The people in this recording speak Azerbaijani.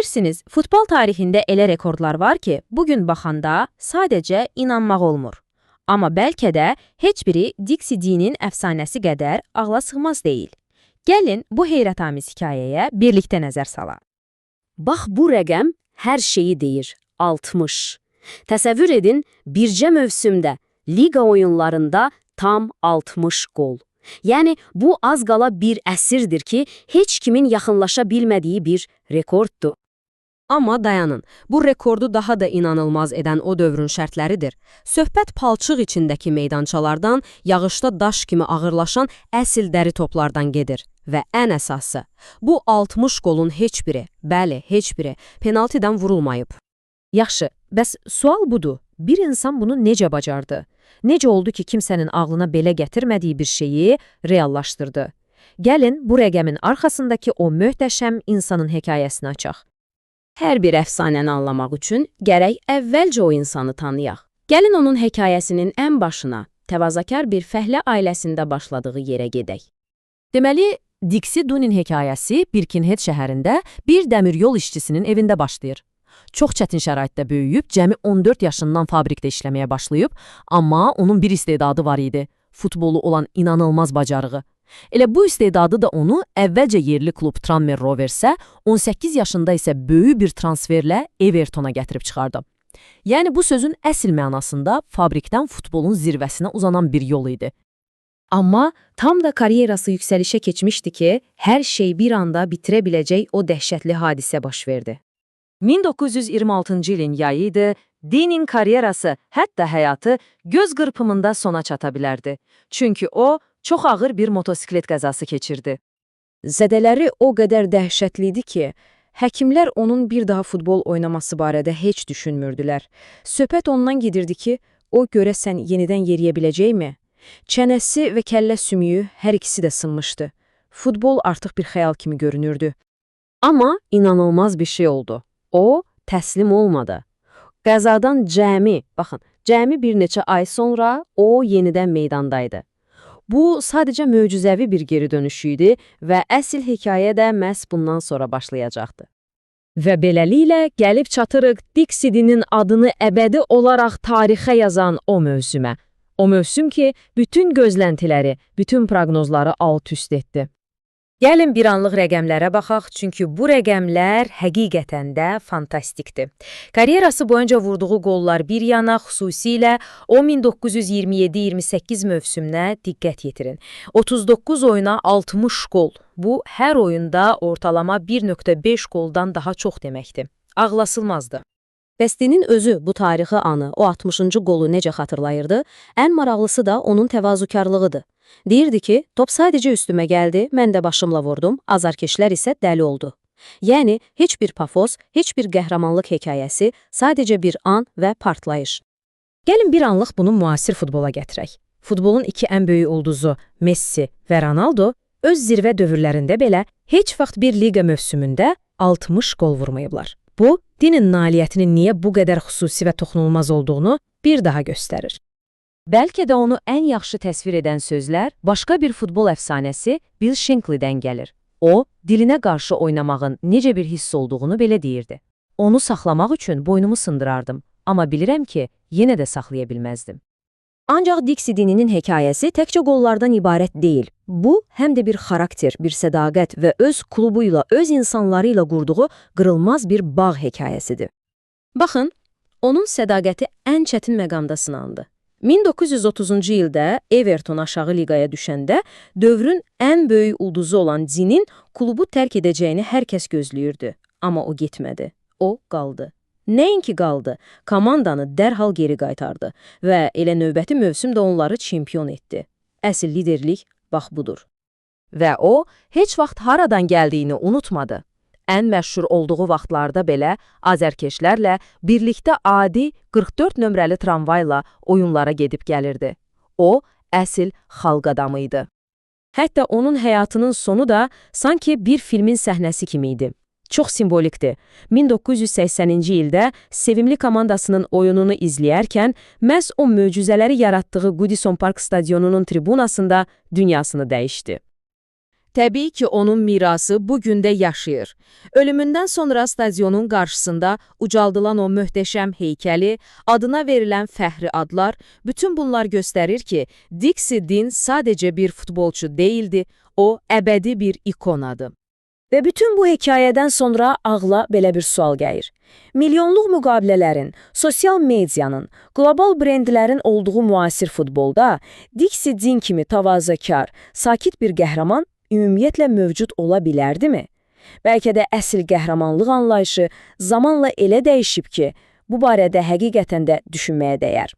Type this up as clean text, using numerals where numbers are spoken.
Bilirsiniz, futbol tarixində elə rekordlar var ki, bugün baxanda sadəcə inanmaq olmur. Amma bəlkə də heç biri Dixie Dee'nin əfsanəsi qədər ağla sığmaz deyil. Gəlin bu heyrətamiz hekayəyə birlikdə nəzər salaq. Bax bu rəqəm hər şeyi deyir, 60. Təsəvvür edin, bircə mövsümdə, liqa oyunlarında tam 60 qol. Yəni, bu az qala bir əsrdir ki, heç kimin yaxınlaşa bilmədiyi bir rekorddur. Amma dayanın, bu rekordu daha da inanılmaz edən o dövrün şərtləridir. Söhbət palçıq içindəki meydançalardan, yağışda daş kimi ağırlaşan əsl dəri toplardan gedir. Və ən əsası, bu 60 qolun heç biri, bəli, heç biri penaltidən vurulmayıb. Yaxşı, bəs sual budur. Bir insan bunu necə bacardı? Necə oldu ki, kimsənin ağlına belə gətirmədiyi bir şeyi reallaşdırdı? Gəlin, bu rəqəmin arxasındakı o möhtəşəm insanın hekayəsini açaq. Hər bir əfsanəni anlamaq üçün gərək əvvəlcə o insanı tanıyaq. Gəlin onun hekayəsinin ən başına, təvazökar bir fəhlə ailəsində başladığı yerə gedək. Deməli, Dixie Dee'nin hekayəsi Birkenhead şəhərində bir dəmiryol işçisinin evində başlayır. Çox çətin şəraitdə böyüyüb, cəmi 14 yaşından fabrikdə işləməyə başlayıb, amma onun bir istedadı var idi, futbolu olan inanılmaz bacarığı. Elə bu istedadı da onu əvvəlcə yerli klub Tranmere Roversə, 18 yaşında isə böyük bir transferlə Evertona gətirib çıxardı. Yəni bu sözün əsl mənasında fabrikdən futbolun zirvəsinə uzanan bir yol idi. Amma tam da karyerası yüksəlişə keçmişdi ki, hər şey bir anda bitirə biləcək o dəhşətli hadisə baş verdi. 1926-cı ilin yayı idi, Dee'nin karyerası, hətta həyatı göz qırpımında sona çata bilərdi. Çünki o, çox ağır bir motosiklet qəzası keçirdi. Zədələri o qədər dəhşətli idi ki, həkimlər onun bir daha futbol oynaması barədə heç düşünmürdülər. Söhbət ondan gedirdi ki, o görəsən yenidən yeriyə biləcəkmi? Çənəsi və kəllə sümüyü hər ikisi də sınmışdı. Futbol artıq bir xəyal kimi görünürdü. Amma inanılmaz bir şey oldu. O, təslim olmadı. Qəzadan cəmi bir neçə ay sonra o yenidən meydandaydı. Bu, sadəcə möcüzəvi bir geri dönüşü idi və əsl hekayə də məhz bundan sonra başlayacaqdı. Və beləliklə gəlib çatırıq Dixie Dee'nin adını əbədi olaraq tarixə yazan o mövsümə. O mövsüm ki, bütün gözləntiləri, bütün proqnozları alt-üst etdi. Gəlin bir anlıq rəqəmlərə baxaq, çünki bu rəqəmlər həqiqətən də fantastikdir. Karyerası boyunca vurduğu qollar bir yana, xüsusilə o 1927-28 mövsümünə diqqət yetirin. 39 oyuna 60 qol. Bu, hər oyunda ortalama 1.5 qoldan daha çox deməkdir. Ağlasılmazdı. Bestinin özü bu tarixi anı, o 60-cı qolu necə xatırlayırdı, ən maraqlısı da onun təvazökarlığıdır. Deyirdi ki, top sadəcə üstümə gəldi, mən də başımla vurdum, azarkeşlər isə dəli oldu. Yəni, heç bir pafos, heç bir qəhrəmanlıq hekayəsi, sadəcə bir an və partlayış. Gəlin bir anlıq bunu müasir futbola gətirək. Futbolun iki ən böyük ulduzu, Messi və Ronaldo, öz zirvə dövrlərində belə heç vaxt bir liqa mövsümündə 60 qol vurmayıblar. Bu, Dee'nin nailiyyətinin niyə bu qədər xüsusi və toxunulmaz olduğunu bir daha göstərir. Bəlkə də onu ən yaxşı təsvir edən sözlər başqa bir futbol əfsanəsi Bill Shankly'dən gəlir. O, dilinə qarşı oynamağın necə bir hiss olduğunu belə deyirdi. Onu saxlamaq üçün boynumu sındırardım, amma bilirəm ki, yenə də saxlaya bilməzdim. Ancaq Dixie Dee'nin hekayəsi təkcə qollardan ibarət deyil. Bu, həm də bir xarakter, bir sədaqət və öz klubuyla, öz insanları ilə qurduğu qırılmaz bir bağ hekayəsidir. Baxın, onun sədaqəti ən çətin məqamda sınandı. 1930-cu ildə Everton aşağı liqaya düşəndə dövrün ən böyük ulduzu olan Dee'nin klubu tərk edəcəyini hər kəs gözləyirdi. Amma o getmədi. O qaldı. Nəinki qaldı, komandanı dərhal geri qaytardı və elə növbəti mövsüm də onları çempion etdi. Əsl liderlik bax budur. Və o, heç vaxt haradan gəldiyini unutmadı. Ən məşhur olduğu vaxtlarda belə azərkeşlərlə birlikdə adi 44 nömrəli tramvayla oyunlara gedib gəlirdi. O, əsl xalq adamı idi. Hətta onun həyatının sonu da sanki bir filmin səhnəsi kimi idi. Çox simbolikdir. 1980-ci ildə sevimli komandasının oyununu izləyərkən məhz o möcüzələri yaratdığı Goodison Park stadionunun tribunasında dünyasını dəyişdi. Təbii ki, onun mirası bu gündə yaşayır. Ölümündən sonra stadionun qarşısında ucaldılan o möhtəşəm heykəli, adına verilən fəxri adlar, bütün bunlar göstərir ki, Dixie Dean sadəcə bir futbolçu deyildi, o əbədi bir ikonadır. Və bütün bu hekayədən sonra ağla belə bir sual gəlir. Milyonluq müqavilələrin, sosial medianın, qlobal brendlərin olduğu müasir futbolda Dixie Dean kimi təvazökar, sakit bir qəhrəman ümumiyyətlə mövcud ola bilərdimi? Bəlkə də əsl qəhrəmanlıq anlayışı zamanla elə dəyişib ki, bu barədə həqiqətən də düşünməyə dəyər.